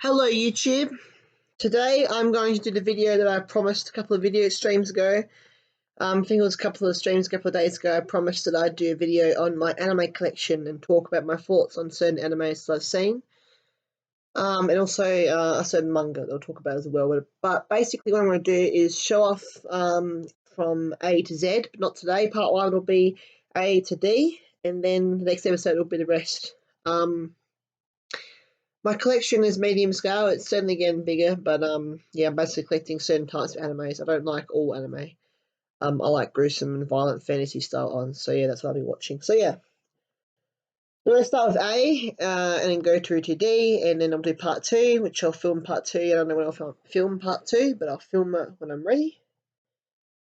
Hello YouTube. Today I'm going to do the video that I promised a couple of video streams ago. I think it was a couple of days ago. I promised that I'd do a video on my anime collection and talk about my thoughts on certain animes that I've seen. And also a certain manga that I'll talk about as well. But basically what I'm going to do is show off from A to Z, but not today. Part 1 will be A to D, and then the next episode will be the rest. My collection is medium scale. It's certainly getting bigger, but yeah, I'm basically collecting certain types of animes. I don't like all anime. I like gruesome and violent fantasy style ones. So yeah, that's what I'll be watching. So yeah, I'm going to start with A, and then go through to D, and then I'll do part 2, which I'll film part 2. I don't know when I'll film part 2, but I'll film it when I'm ready.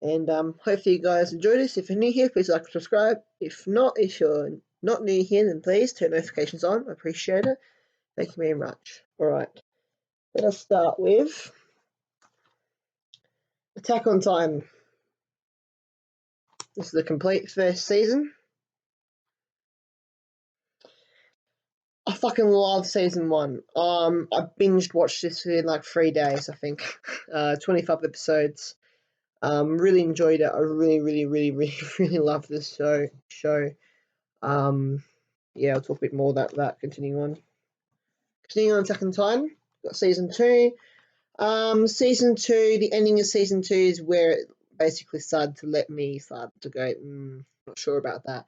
And hopefully you guys enjoy this. If you're new here, please like and subscribe. If you're not new here, then please turn notifications on. I appreciate it. Thank you very much. Alright, let us start with Attack on Titan. This is the complete first season. I fucking love season 1. I binged watched this in like 3 days, I think. 25 episodes. Really enjoyed it. I really love this show. Yeah, I'll talk a bit more about that continuing on. Continuing on Attack on Titan, got season 2. Season 2, the ending of season 2 is where it basically started to let me start to go, not sure about that.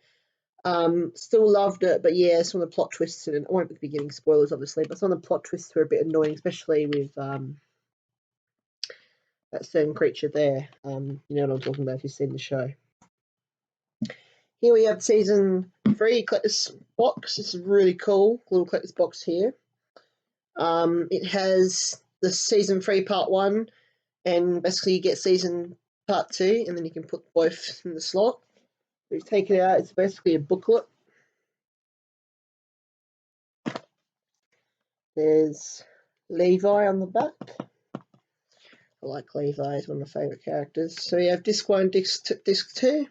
Still loved it, but yeah, some of the plot twists, and I won't be giving spoilers obviously, but some of the plot twists were a bit annoying, especially with that certain creature there. You know what I'm talking about if you've seen the show. Here we have season 3, collector's box. This is really cool, little collector's box here. It has the season 3 part 1, and basically you get season part 2, and then you can put both in the slot. We've taken it out, it's basically a booklet. There's Levi on the back. I like Levi, he's one of my favourite characters. So you have disc 1, disc 2.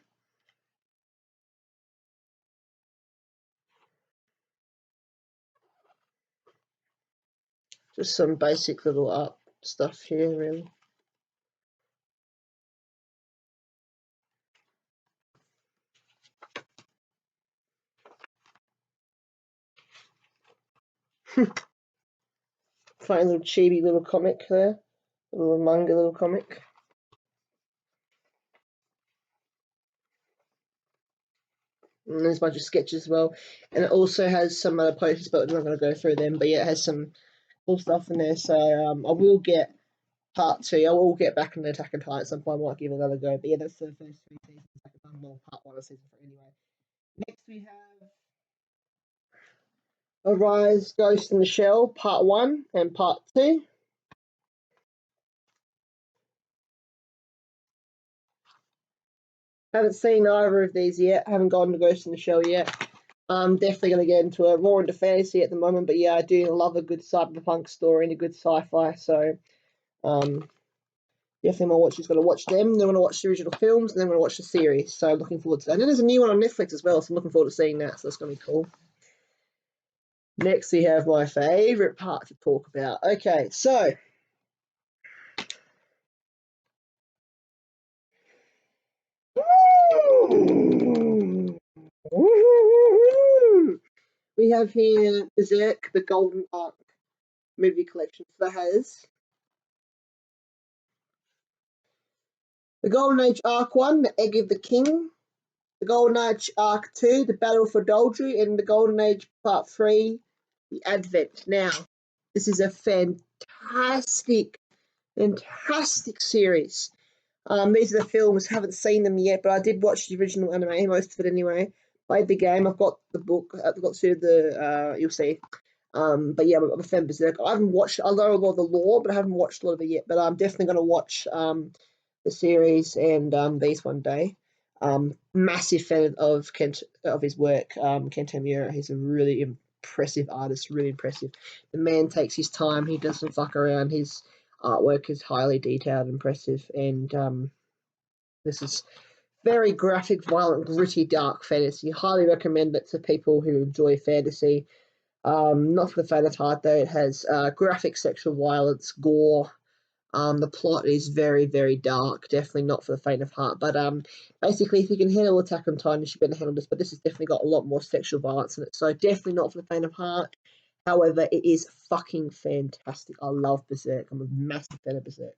Just some basic little art stuff here, really. Funny little chibi little comic there. A little manga little comic. And there's a bunch of sketches as well. And it also has some other posters, but I'm not going to go through them. But yeah, it has some cool stuff in there. So I will get part 2. I will get back into Attack on Titan at some point. I might give it another go. But yeah, that's the first 3 seasons of Attack on Titan. Well, part 1 of season 3 anyway. Next we have Arise, Ghost in the Shell, part 1 and part 2. Haven't seen either of these yet. Haven't gone to Ghost in the Shell yet. I'm definitely going to get into it. More into fantasy at the moment, but yeah, I do love a good cyberpunk story and a good sci-fi. So, definitely my watch is going to watch them. Then I'm going to watch the original films, and then I'm going to watch the series. So, looking forward to that. And then there's a new one on Netflix as well, so I'm looking forward to seeing that. So that's going to be cool. Next, we have my favourite part to talk about. Okay, so we have here Berserk, the Golden Arc movie collection. So that has the Golden Age Arc 1, The Egg of the King, the Golden Age Arc 2, The Battle for Doldrey, and the Golden Age Part 3, The Advent. Now, this is a fantastic series. These are the films. Haven't seen them yet, but I did watch the original anime, most of it anyway. Played the game. I've got the book. I've got to the. You'll see. But yeah, I'm a fan of Berserk. I haven't watched. I know a lot of the lore, but I haven't watched a lot of it yet. But I'm definitely going to watch the series and these one day. Massive fan of his work. Kento Miura. He's a really impressive artist. Really impressive. The man takes his time. He doesn't fuck around. His artwork is highly detailed, impressive, and this is very graphic, violent, gritty, dark fantasy. Highly recommend it to people who enjoy fantasy. Not for the faint of heart though. It has graphic sexual violence, gore. The plot is very, very dark. Definitely not for the faint of heart. But basically, if you can handle Attack on Titan, you should be able to handle this. But this has definitely got a lot more sexual violence in it. So definitely not for the faint of heart. However, it is fucking fantastic. I love Berserk. I'm a massive fan of Berserk.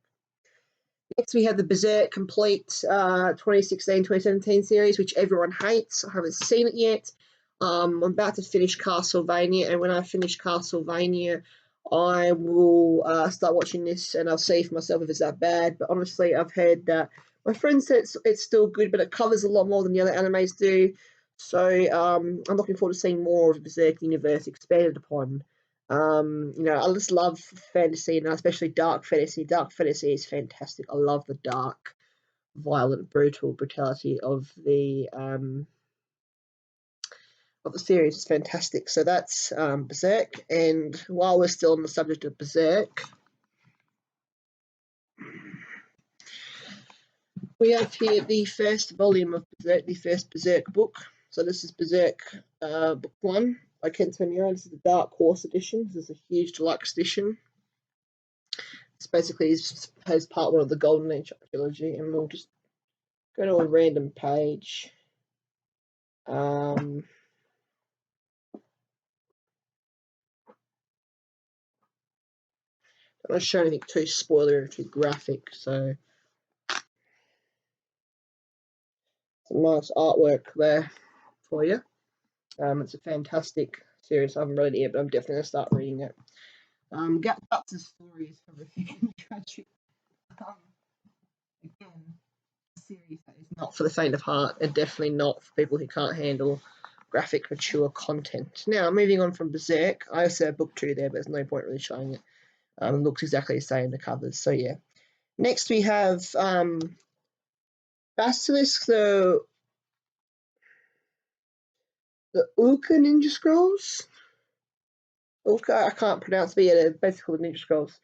Next, we have the Berserk Complete 2016-2017 series, which everyone hates. I haven't seen it yet. I'm about to finish Castlevania, and when I finish Castlevania, I will start watching this, and I'll see for myself if it's that bad. But honestly, I've heard that my friend said it's still good, but it covers a lot more than the other animes do. So I'm looking forward to seeing more of the Berserk universe expanded upon. I just love fantasy, and especially dark fantasy. Dark fantasy is fantastic. I love the dark, violent, brutality of the series. It's fantastic. So that's Berserk. And while we're still on the subject of Berserk, we have here the first volume of Berserk, the first Berserk book. So this is Berserk book 1 by Kento Miyano. This is the Dark Horse edition. This is a huge deluxe edition. It's basically has part 1 of the Golden Age trilogy, and we'll just go to a random page. I'm not showing anything too spoiler or too graphic, so some nice artwork there for you. It's a fantastic series. I haven't read it yet, but I'm definitely going to start reading it. Guts' story is horrific and tragic. Again, a series that is not for the faint of heart, and definitely not for people who can't handle graphic, mature content. Now, moving on from Berserk, I also have book 2 there, but there's no point really showing it. It looks exactly the same, the covers, so yeah. Next, we have Basilisk, the Uka Ninja Scrolls. Uka, I can't pronounce, but yeah, they're basically Ninja Scrolls.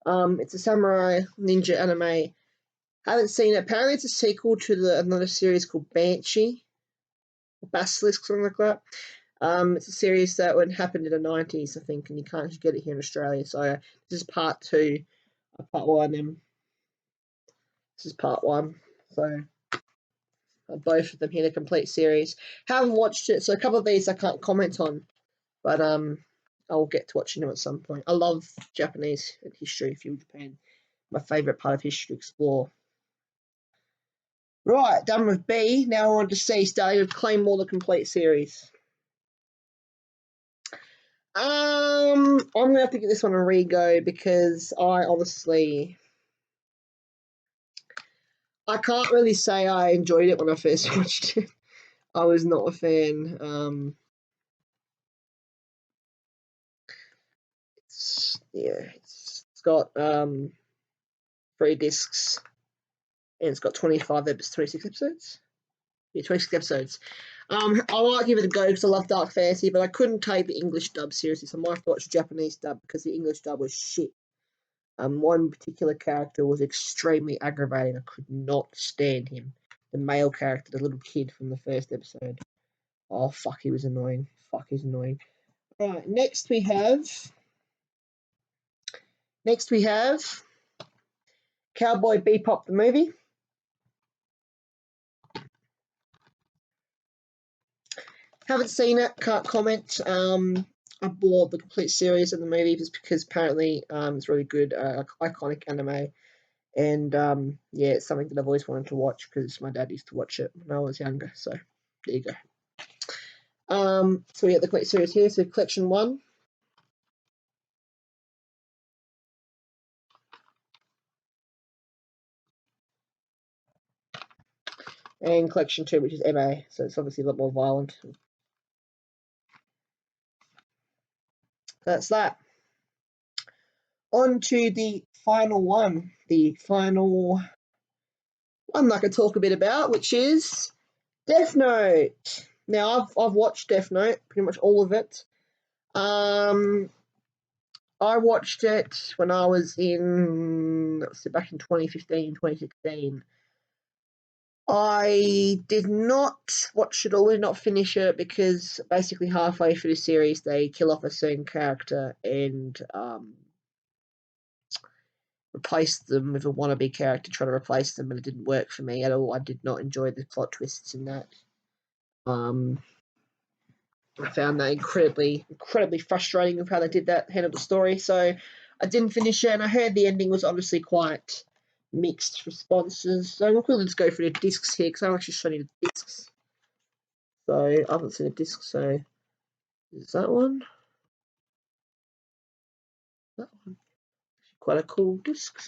It's a samurai ninja anime. Haven't seen it. Apparently, it's a sequel to another series called Banshee, Basilisk, something like that. It's a series that happened in the 90s, I think, and you can't get it here in Australia. So this is part 2, part 1, and this is part 1. So both of them here, the complete series. Haven't watched it, so a couple of these I can't comment on, but I'll get to watching them at some point. I love Japanese history, feudal Japan. My favourite part of history to explore. Right, done with B. Now we're on to C, starting with Claymore, the complete series. I'm gonna have to give this one a re-go because I can't really say I enjoyed it when I first watched it. I was not a fan. It's got 3 discs, and it's got 26 episodes. Yeah, 26 episodes. I might give it a go because I love Dark Fantasy, but I couldn't take the English dub seriously, so I might have to watch the Japanese dub because the English dub was shit. One particular character was extremely aggravating. I could not stand him. The male character, the little kid from the first episode. Oh, fuck, he was annoying. Fuck, he's annoying. Right, next we have Cowboy Bebop, the movie. Haven't seen it, can't comment. I bought the complete series of the movie just because apparently it's really good, iconic anime. And yeah, it's something that I've always wanted to watch because my dad used to watch it when I was younger. So there you go. So we got the complete series here. So collection 1. And collection 2, which is MA. So it's obviously a lot more violent. That's that. On to the final one. The final one I could talk a bit about, which is Death Note. Now I've watched Death Note, pretty much all of it. I watched it when I was back in 2015, 2016. I did not watch it all, did not finish it, because basically halfway through the series they kill off a certain character and replace them with a wannabe character trying to replace them, and it didn't work for me at all. I did not enjoy the plot twists in that. I found that incredibly frustrating of how they did that, handled the story. So I didn't finish it, and I heard the ending was obviously quite mixed responses. So I'm going to just go through the discs here because I'm actually showing you the discs. So I haven't seen a disc. So is that one? That one. Quite a cool disc.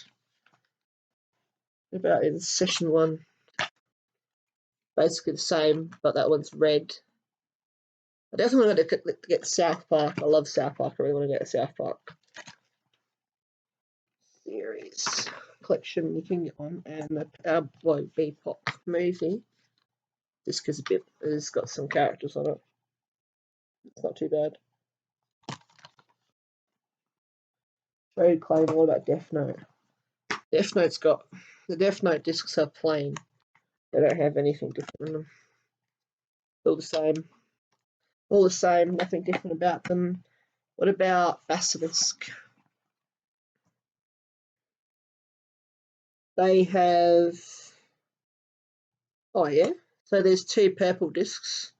What about in session one? Basically the same, but that one's red. I definitely want to get South Park. I love South Park. I really want to get a South Park series collection you can get on, and the Cowboy Bebop movie. Just because it's got some characters on it. It's not too bad. Trade claim all about Death Note. Death Note's got the Death Note discs are plain. They don't have anything different in them. All the same. All the same, nothing different about them. What about Basilisk? They have. Oh, yeah. So there's 2 purple discs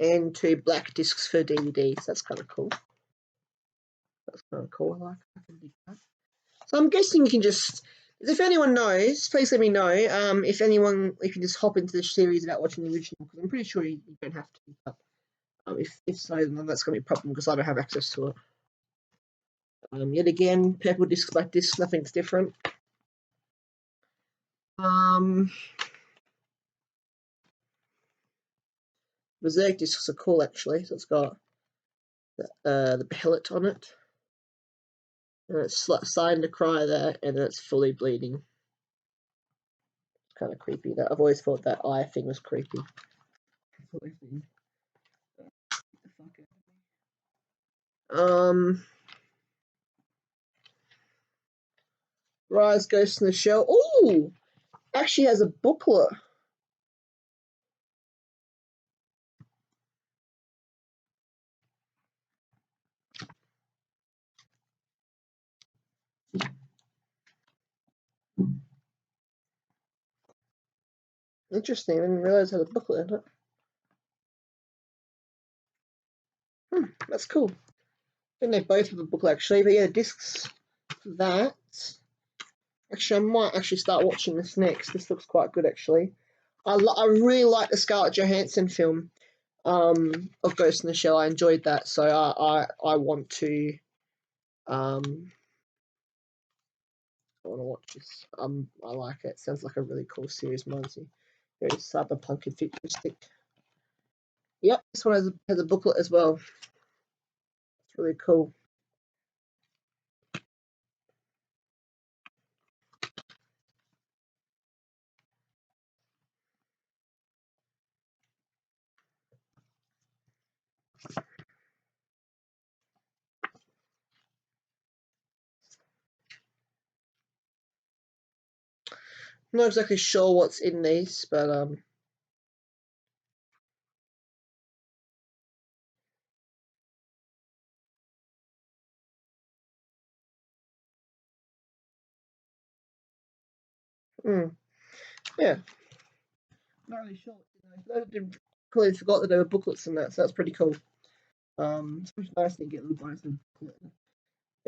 and 2 black discs for DVDs. That's kind of cool. That's kind of cool. I can dig that. So I'm guessing you can just. If anyone knows, please let me know. If you can just hop into the series without watching the original, because I'm pretty sure you don't have to. But if so, then that's going to be a problem because I don't have access to it. Yet again, purple discs, black discs, nothing's different. Berserk discs are cool actually. So it's got the pellet on it, and it's starting to cry there, and then it's fully bleeding. It's kind of creepy. That I've always thought that eye thing was creepy. Rise Ghost in the Shell. Ooh, actually has a booklet. Interesting. I didn't realize it had a booklet in it. That's cool. I think they both have a booklet actually, but yeah, discs for that. Actually, I might actually start watching this next. This looks quite good actually. I really like the Scarlett Johansson film of Ghost in the Shell. I enjoyed that, so I want to I want to watch this. I like it. Sounds like a really cool series, Monty. Very cyberpunk and futuristic. Yep, this one has a booklet as well. It's really cool. I'm not exactly sure what's in these, but yeah. Not really sure what's in those. I completely forgot that there were booklets in that, so that's pretty cool. It's pretty nice to get a little bonus booklet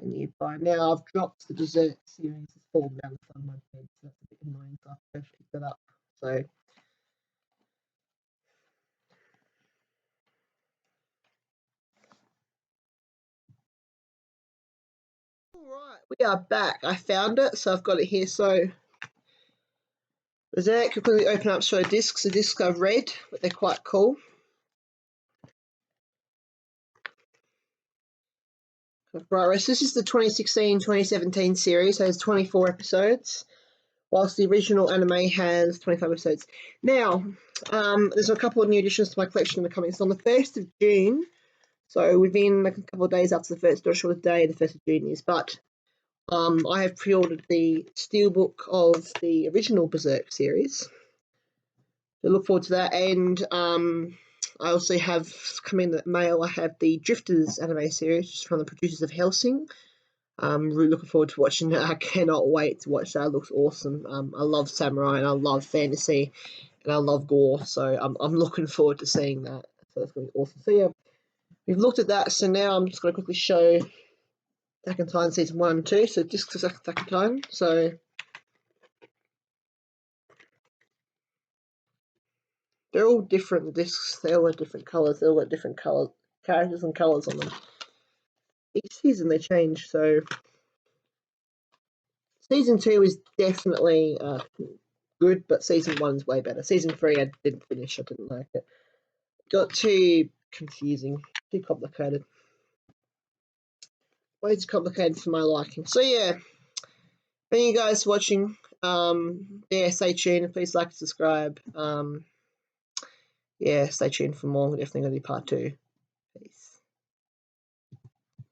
nearby. Now I've dropped the dessert series. It's fallen down the front of my bed, so that's a bit annoying. So I have to pick that up. So. Alright, we are back. I found it, so I've got it here. So, Berserk, completely open up, show discs. The discs are red, but they're quite cool. Right, so this is the 2016-2017 series. So there's 24 episodes, whilst the original anime has 25 episodes. Now, there's a couple of new additions to my collection that are coming. So on the 1st of June, so within like a couple of days after the first, not sure what day the 1st of June is, but I have pre-ordered the steelbook of the original Berserk series. So look forward to that. And I also have coming in the mail. I have the Drifters anime series from the producers of Hellsing. I'm really looking forward to watching that. I cannot wait to watch that. It looks awesome. I love samurai and I love fantasy and I love gore. So I'm looking forward to seeing that. So that's going to be awesome. So yeah, we've looked at that. So now I'm just going to quickly show Attack on Titan season 1 and 2. So discs of Attack on Titan. So they're all different discs. They all have different colours. They all got different colours, characters and colours on them. Each season they change. So season 2 is definitely good, but season 1's way better. Season 3 I didn't finish. I didn't like it. Got too confusing, too complicated. Way too complicated for my liking. So yeah, thank you guys for watching. Yeah, stay tuned. Please like and subscribe. Yeah, stay tuned for more. We're definitely going to do part 2.